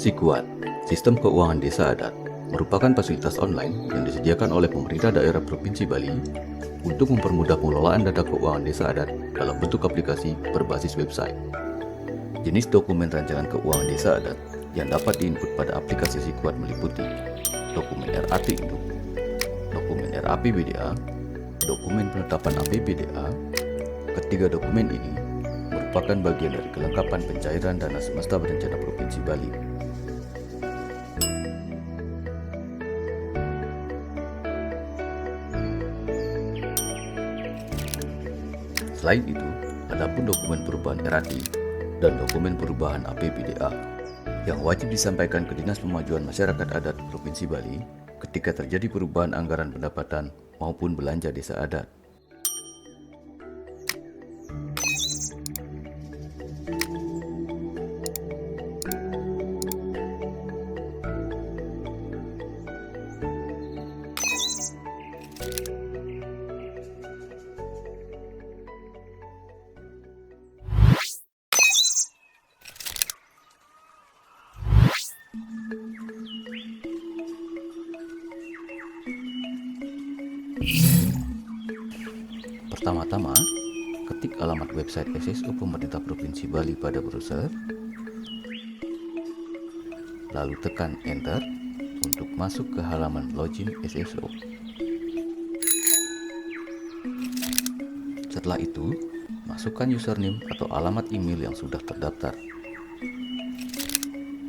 Sikuat, Sistem Keuangan Desa Adat, merupakan fasilitas online yang disediakan oleh pemerintah daerah Provinsi Bali untuk mempermudah pengelolaan data keuangan desa adat dalam bentuk aplikasi berbasis website. Jenis dokumen rancangan keuangan desa adat yang dapat diinput pada aplikasi Sikuat meliputi dokumen RAT Induk, dokumen RAPBDA, dokumen penetapan APBDA. Ketiga dokumen ini merupakan bagian dari kelengkapan pencairan dana semesta berencana Provinsi Bali. Selain itu, adapun dokumen perubahan RAT dan dokumen perubahan APBDA yang wajib disampaikan ke Dinas Pemajuan Masyarakat Adat Provinsi Bali ketika terjadi perubahan anggaran pendapatan maupun belanja desa adat. Pertama-tama, ketik alamat website SSO Pemerintah Provinsi Bali pada browser, lalu tekan Enter untuk masuk ke halaman login SSO. Setelah itu, masukkan username atau alamat email yang sudah terdaftar.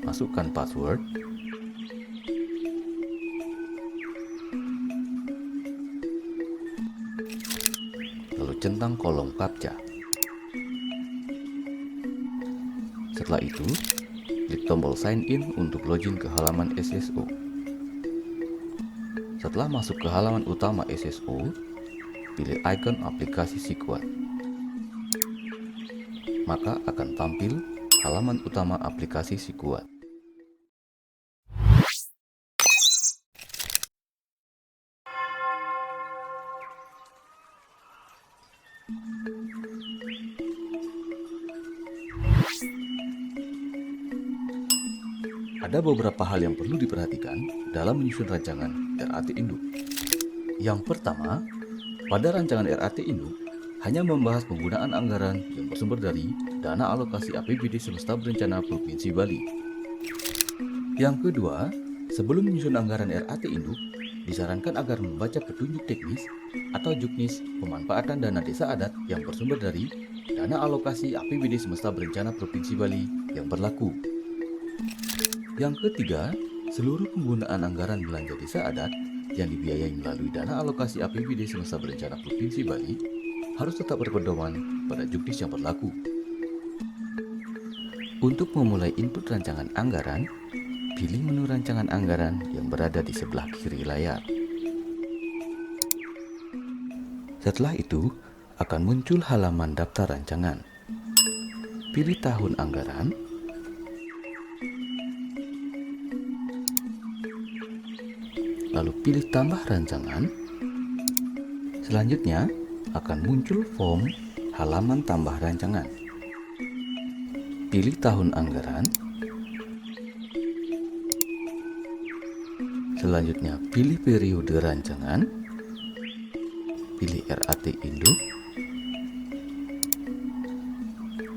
Masukkan password, lalu centang kolom CAPTCHA. Setelah itu, klik tombol sign in untuk login ke halaman SSO. Setelah masuk ke halaman utama SSO, pilih icon aplikasi Sikuat. Maka akan tampil halaman utama aplikasi Sikuat. Ada beberapa hal yang perlu diperhatikan dalam menyusun rancangan RAT Induk. Yang pertama, pada rancangan RAT Induk hanya membahas penggunaan anggaran yang bersumber dari dana alokasi APBD semesta berencana Provinsi Bali. Yang kedua, sebelum menyusun anggaran RAT Induk, disarankan agar membaca petunjuk teknis atau juknis pemanfaatan dana desa adat yang bersumber dari dana alokasi APBD semesta berencana Provinsi Bali yang berlaku. Yang ketiga, seluruh penggunaan anggaran belanja desa adat yang dibiayai melalui dana alokasi APBD semesta berencana Provinsi Bali harus tetap berpedoman pada juknis yang berlaku. Untuk memulai input rancangan anggaran, pilih menu rancangan anggaran yang berada di sebelah kiri layar. Setelah itu, akan muncul halaman daftar rancangan. Pilih tahun anggaran, lalu pilih tambah rancangan. Selanjutnya akan muncul form halaman tambah rancangan. Pilih tahun anggaran. Selanjutnya pilih periode rancangan. Pilih RAT Induk.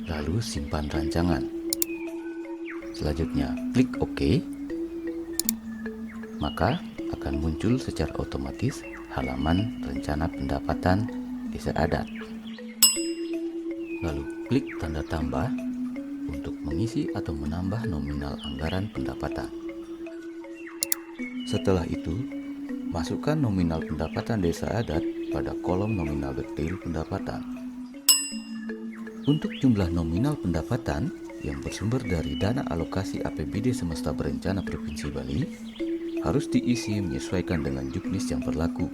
Lalu simpan rancangan. Selanjutnya klik OK. Maka akan muncul secara otomatis halaman rencana pendapatan desa adat. Lalu klik tanda tambah untuk mengisi atau menambah nominal anggaran pendapatan. Setelah itu, masukkan nominal pendapatan desa adat pada kolom nominal detail pendapatan. Untuk jumlah nominal pendapatan yang bersumber dari dana alokasi APBD semesta berencana Provinsi Bali harus diisi menyesuaikan dengan juknis yang berlaku.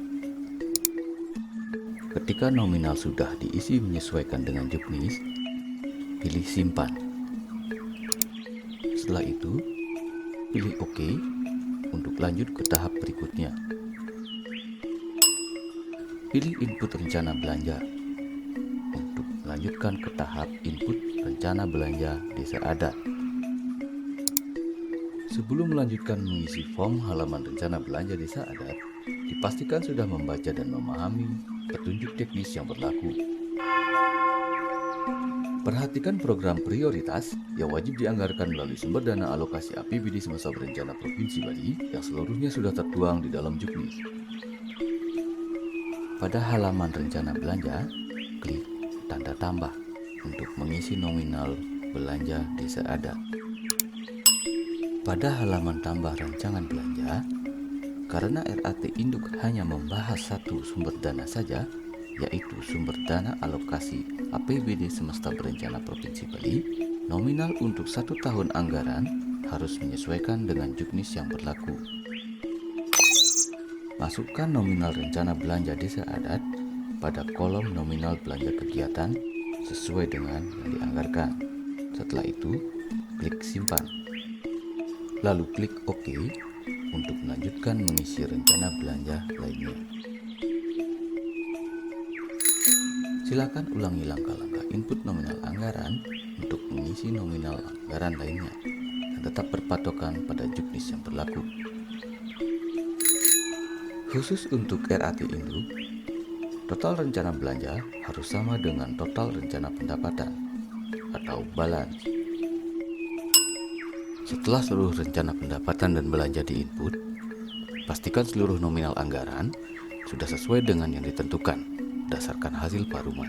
Ketika nominal sudah diisi menyesuaikan dengan juknis, pilih simpan. Setelah itu, pilih OK untuk lanjut ke tahap berikutnya. Pilih input rencana belanja untuk melanjutkan ke tahap input rencana belanja desa adat. Sebelum melanjutkan mengisi form halaman rencana belanja desa adat, dipastikan sudah membaca dan memahami petunjuk teknis yang berlaku. Perhatikan program prioritas yang wajib dianggarkan melalui sumber dana alokasi APBD semasa berencana Provinsi Bali yang seluruhnya sudah tertuang di dalam juknis. Pada halaman rencana belanja, klik tanda tambah untuk mengisi nominal belanja desa adat. Pada halaman tambah rancangan belanja, karena RAT Induk hanya membahas satu sumber dana saja, yaitu sumber dana alokasi APBD semesta berencana Provinsi Bali, nominal untuk 1 tahun anggaran harus menyesuaikan dengan juknis yang berlaku. Masukkan nominal rencana belanja desa adat pada kolom nominal belanja kegiatan sesuai dengan yang dianggarkan. Setelah itu, klik simpan. Lalu klik OK untuk melanjutkan mengisi rencana belanja lainnya. Silakan ulangi langkah-langkah input nominal anggaran untuk mengisi nominal anggaran lainnya dan tetap berpatokan pada juknis yang berlaku. Khusus untuk RAT Induk, total rencana belanja harus sama dengan total rencana pendapatan atau balance. Setelah seluruh rencana pendapatan dan belanja diinput, pastikan seluruh nominal anggaran sudah sesuai dengan yang ditentukan berdasarkan hasil paruman.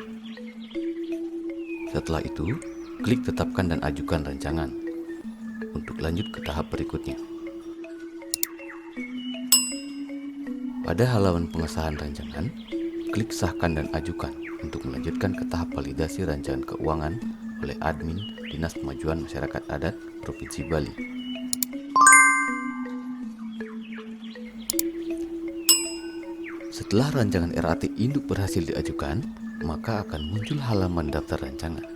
Setelah itu, klik tetapkan dan ajukan rancangan untuk lanjut ke tahap berikutnya. Pada halaman pengesahan rancangan, klik sahkan dan ajukan untuk melanjutkan ke tahap validasi rancangan keuangan oleh admin Dinas Pemajuan Masyarakat Adat Provinsi Bali. Setelah rancangan RAT Induk berhasil diajukan, maka akan muncul halaman daftar rancangan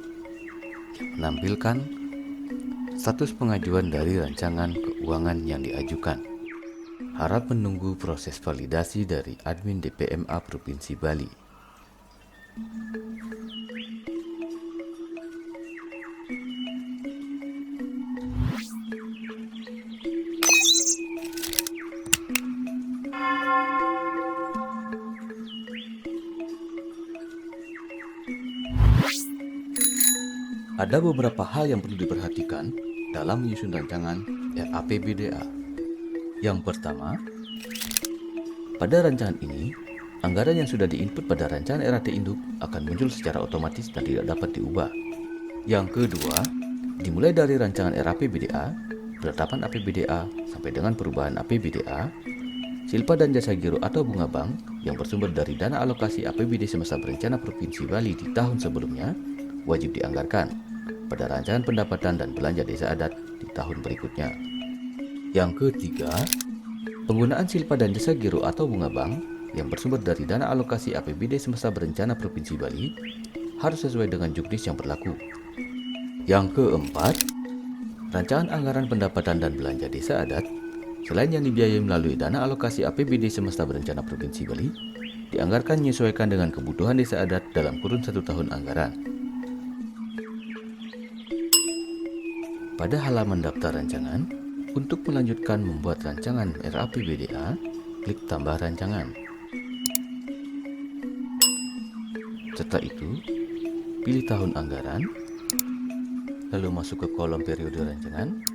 yang menampilkan status pengajuan dari rancangan keuangan yang diajukan. Harap menunggu proses validasi dari admin DPMA Provinsi Bali. Ada beberapa hal yang perlu diperhatikan dalam menyusun rancangan RAPBDA. Yang pertama, pada rancangan ini, anggaran yang sudah diinput pada rancangan RAT Induk akan muncul secara otomatis dan tidak dapat diubah. Yang kedua, dimulai dari rancangan RAPBDA, penetapan APBDA sampai dengan perubahan APBDA, silpa dan jasa giro atau bunga bank yang bersumber dari dana alokasi APBD semasa berencana Provinsi Bali di tahun sebelumnya wajib dianggarkan pada rancangan pendapatan dan belanja desa adat di tahun berikutnya. Yang ketiga, penggunaan silpa dan jasa giro atau bunga bank yang bersumber dari dana alokasi APBD semesta berencana Provinsi Bali harus sesuai dengan juknis yang berlaku. Yang keempat, rancangan anggaran pendapatan dan belanja desa adat selain yang dibiayai melalui dana alokasi APBD semesta berencana Provinsi Bali, dianggarkan menyesuaikan dengan kebutuhan desa adat dalam kurun 1 tahun anggaran. Pada halaman daftar rancangan, untuk melanjutkan membuat rancangan RAPBDA, klik tambah rancangan. Setelah itu, pilih tahun anggaran, lalu masuk ke kolom periode rancangan,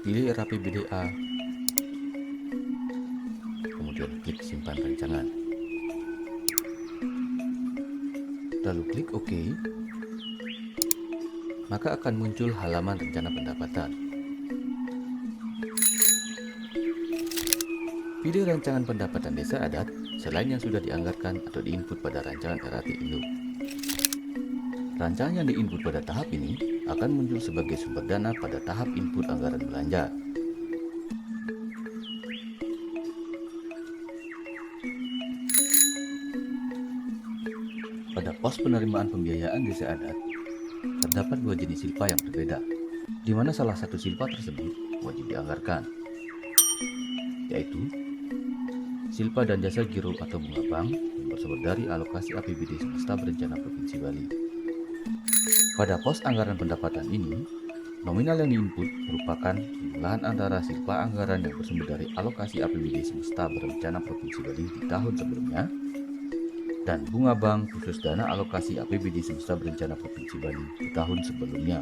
pilih RAPBDA, kemudian klik simpan rancangan, lalu klik OK, maka akan muncul halaman rencana pendapatan. Pilih rancangan pendapatan desa adat selain yang sudah dianggarkan atau diinput pada rancangan RAT Induk. Rancangan yang diinput pada tahap ini akan muncul sebagai sumber dana pada tahap input anggaran belanja. Pada pos penerimaan pembiayaan desa adat, terdapat 2 jenis silpa yang berbeda, di mana salah satu silpa tersebut wajib dianggarkan, yaitu silpa dan jasa giro atau bunga bank yang bersumber dari alokasi APBD semesta berencana Provinsi Bali. Pada pos anggaran pendapatan ini, Nominal yang diinput merupakan jumlahan antara silpa anggaran yang bersumber dari alokasi APBD semesta berencana Provinsi Bali di tahun sebelumnya dan bunga bank khusus dana alokasi APBD semesta berencana Provinsi Bali di tahun sebelumnya.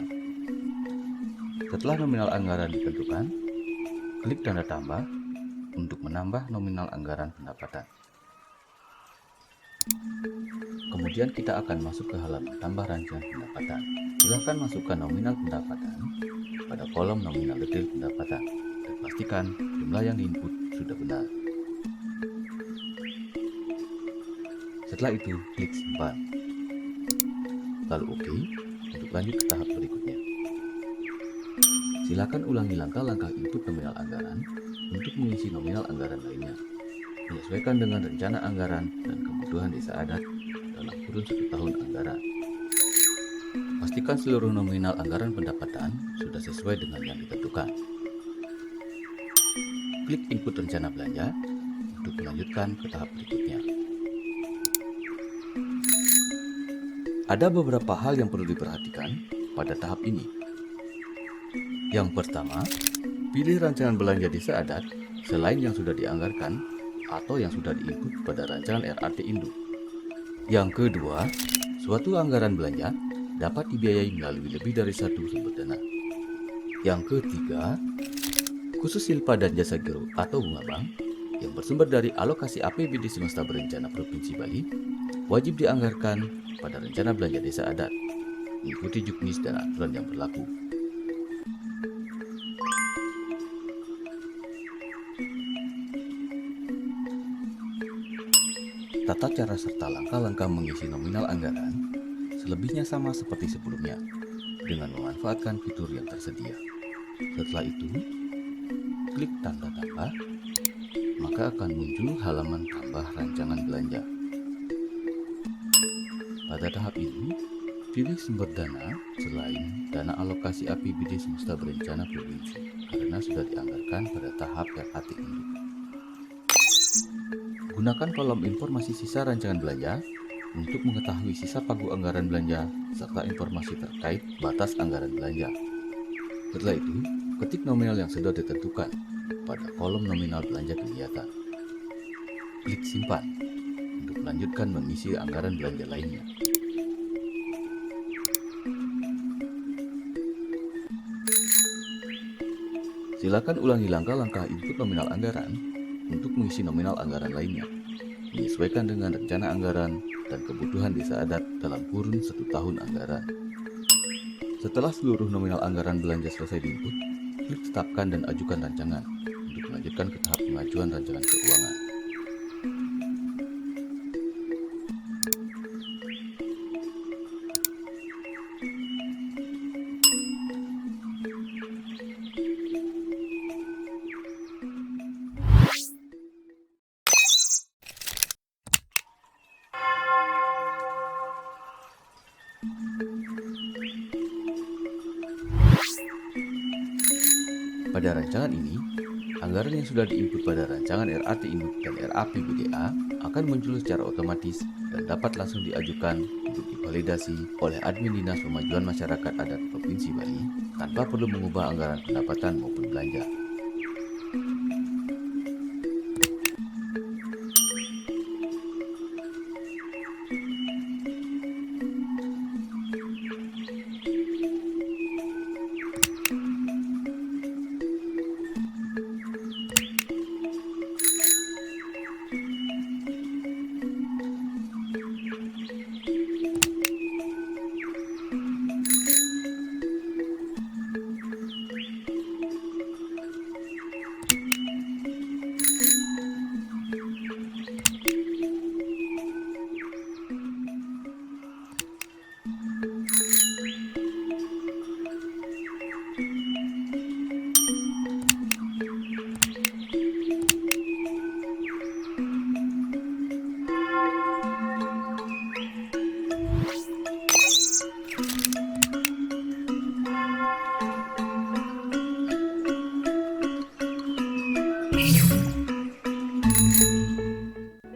Setelah nominal anggaran ditentukan, klik tanda tambah untuk menambah nominal anggaran pendapatan. Kemudian kita akan masuk ke halaman tambah rancangan pendapatan. Silakan masukkan nominal pendapatan pada kolom nominal detail pendapatan dan pastikan jumlah yang diinput sudah benar. Setelah itu, klik simpan. Lalu OK untuk lanjut ke tahap berikutnya. Silakan ulangi langkah-langkah input nominal anggaran untuk mengisi nominal anggaran lainnya. Menyesuaikan dengan rencana anggaran dan kebutuhan desa adat dalam kurun 1 tahun anggaran. Pastikan seluruh nominal anggaran pendapatan sudah sesuai dengan yang ditentukan. Klik input rencana belanja untuk melanjutkan ke tahap berikutnya. Ada beberapa hal yang perlu diperhatikan pada tahap ini. Yang pertama, pilih rancangan belanja desa adat selain yang sudah dianggarkan atau yang sudah diinput pada rancangan RAT Induk. Yang kedua, suatu anggaran belanja dapat dibiayai melalui lebih dari satu sumber dana. Yang ketiga, khusus silpa dan jasa giro atau bunga bank yang bersumber dari alokasi APBD semesta berencana Provinsi Bali wajib dianggarkan pada rencana belanja desa adat, mengikuti juknis dan aturan yang berlaku. Tata cara serta langkah-langkah mengisi nominal anggaran selebihnya sama seperti sebelumnya dengan memanfaatkan fitur yang tersedia. Setelah itu, klik tanda tambah, maka akan muncul halaman tambah rancangan belanja. Pada tahap ini, pilih sumber dana selain dana alokasi APBD semesta berencana provinsi karena sudah dianggarkan pada tahap RAT Induk. Gunakan kolom informasi sisa rancangan belanja untuk mengetahui sisa pagu anggaran belanja serta informasi terkait batas anggaran belanja. Setelah itu, ketik nominal yang sudah ditentukan pada kolom nominal belanja kegiatan. Klik simpan untuk melanjutkan mengisi anggaran belanja lainnya. Silakan ulangi langkah-langkah input nominal anggaran untuk mengisi nominal anggaran lainnya, menyesuaikan dengan rencana anggaran dan kebutuhan desa adat dalam kurun 1 tahun anggaran. Setelah seluruh nominal anggaran belanja selesai diinput, klik tetapkan dan ajukan rancangan untuk melanjutkan ke tahap pengajuan rancangan keuangan. Pada rancangan ini, anggaran yang sudah diinput pada rancangan RAT Induk dan RAPBDA akan muncul secara otomatis dan dapat langsung diajukan untuk divalidasi oleh Admin Dinas Pemajuan Masyarakat Adat Provinsi Bali tanpa perlu mengubah anggaran pendapatan maupun belanja.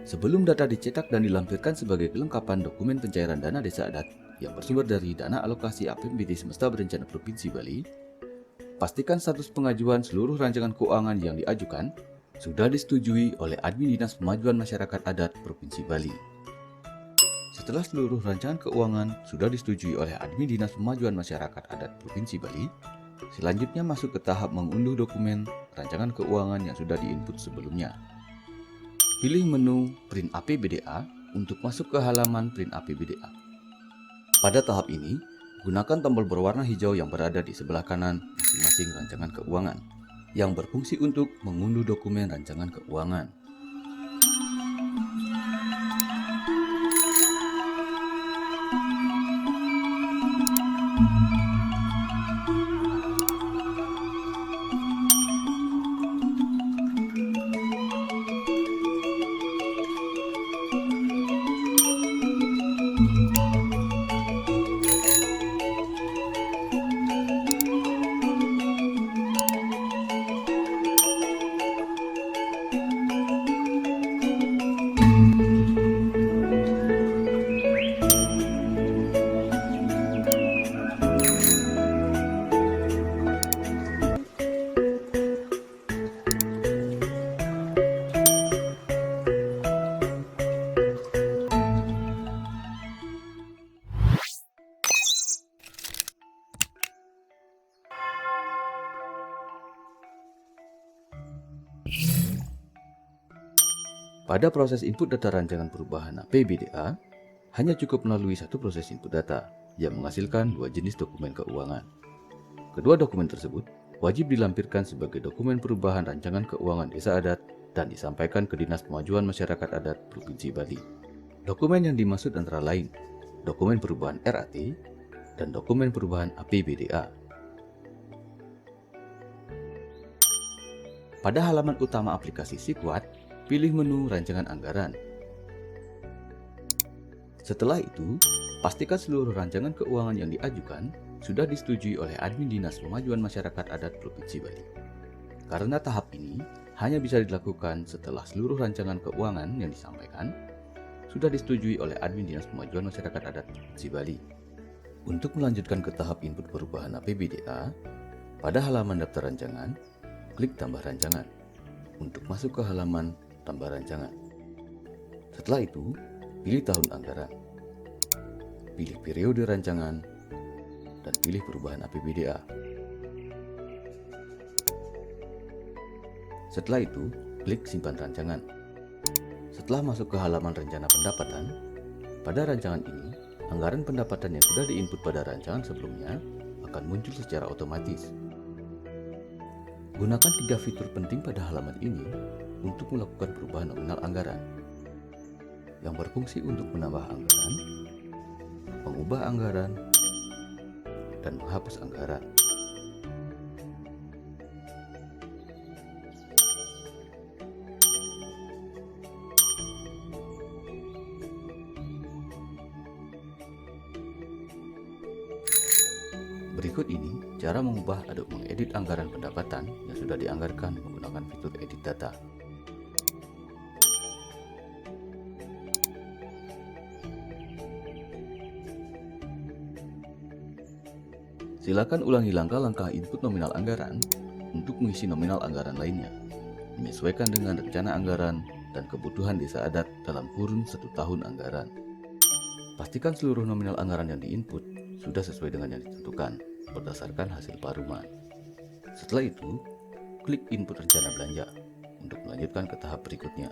Sebelum data dicetak dan dilampirkan sebagai kelengkapan dokumen pencairan dana desa adat yang bersumber dari dana alokasi APBD semesta berencana Provinsi Bali, pastikan status pengajuan seluruh rancangan keuangan yang diajukan sudah disetujui oleh Admin Dinas Pemajuan Masyarakat Adat Provinsi Bali. Setelah seluruh rancangan keuangan sudah disetujui oleh Admin Dinas Pemajuan Masyarakat Adat Provinsi Bali, selanjutnya masuk ke tahap mengunduh dokumen rancangan keuangan yang sudah diinput sebelumnya. Pilih menu Print APBDA untuk masuk ke halaman Print APBDA. Pada tahap ini, gunakan tombol berwarna hijau yang berada di sebelah kanan masing-masing rancangan keuangan yang berfungsi untuk mengunduh dokumen rancangan keuangan. Pada proses input data rancangan perubahan APBDA, hanya cukup melalui satu proses input data yang menghasilkan dua jenis dokumen keuangan. Kedua dokumen tersebut wajib dilampirkan sebagai dokumen perubahan rancangan keuangan desa adat dan disampaikan ke Dinas Pemajuan Masyarakat Adat Provinsi Bali. Dokumen yang dimaksud antara lain dokumen perubahan RAT dan dokumen perubahan APBDA. Pada halaman utama aplikasi Sikuat, pilih menu rancangan anggaran. Setelah itu, pastikan seluruh rancangan keuangan yang diajukan sudah disetujui oleh Admin Dinas Pemajuan Masyarakat Adat Provinsi Bali. Karena tahap ini hanya bisa dilakukan setelah seluruh rancangan keuangan yang disampaikan sudah disetujui oleh Admin Dinas Pemajuan Masyarakat Adat Provinsi Bali. Untuk melanjutkan ke tahap input perubahan APBDA, pada halaman daftar rancangan, klik tambah rancangan untuk masuk ke halaman tambah rancangan. Setelah itu, pilih tahun anggaran, pilih periode rancangan, dan pilih perubahan APBDA. Setelah itu, klik simpan rancangan. Setelah masuk ke halaman rencana pendapatan, pada rancangan ini, anggaran pendapatan yang sudah diinput pada rancangan sebelumnya akan muncul secara otomatis. Gunakan 3 fitur penting pada halaman ini untuk melakukan perubahan nominal anggaran yang berfungsi untuk menambah anggaran, mengubah anggaran, dan menghapus anggaran. Berikut ini cara mengubah atau mengedit anggaran pendapatan yang sudah dianggarkan menggunakan fitur edit data. Silakan ulangi langkah-langkah input nominal anggaran untuk mengisi nominal anggaran lainnya, menyesuaikan dengan rencana anggaran dan kebutuhan desa adat dalam kurun 1 tahun anggaran. Pastikan seluruh nominal anggaran yang diinput sudah sesuai dengan yang ditentukan berdasarkan hasil paruman. Setelah itu, klik input rencana belanja untuk melanjutkan ke tahap berikutnya.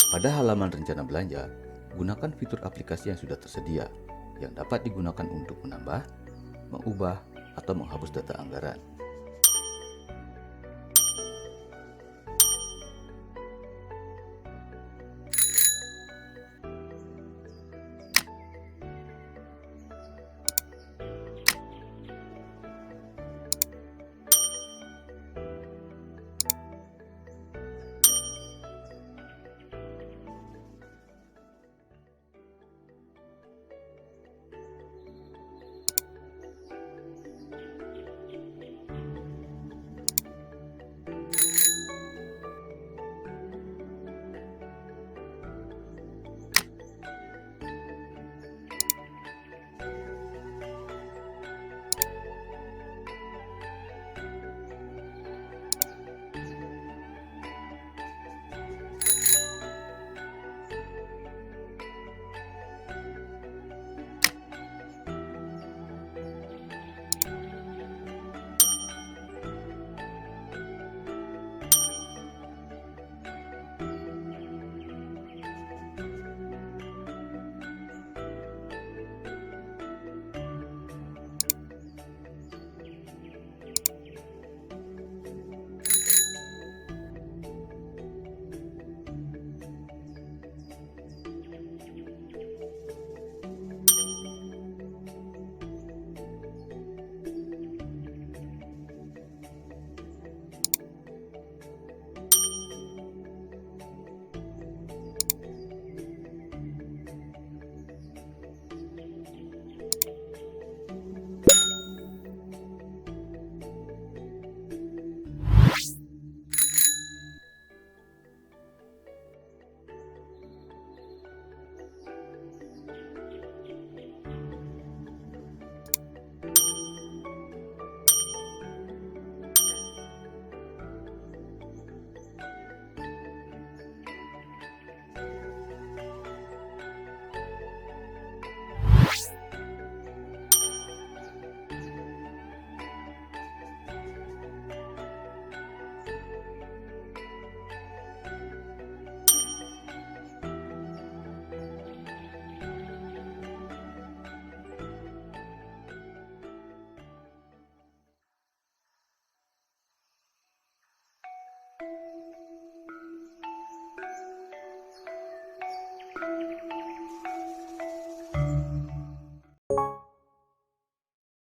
Pada halaman rencana belanja, gunakan fitur aplikasi yang sudah tersedia yang dapat digunakan untuk menambah, mengubah, atau menghapus data anggaran.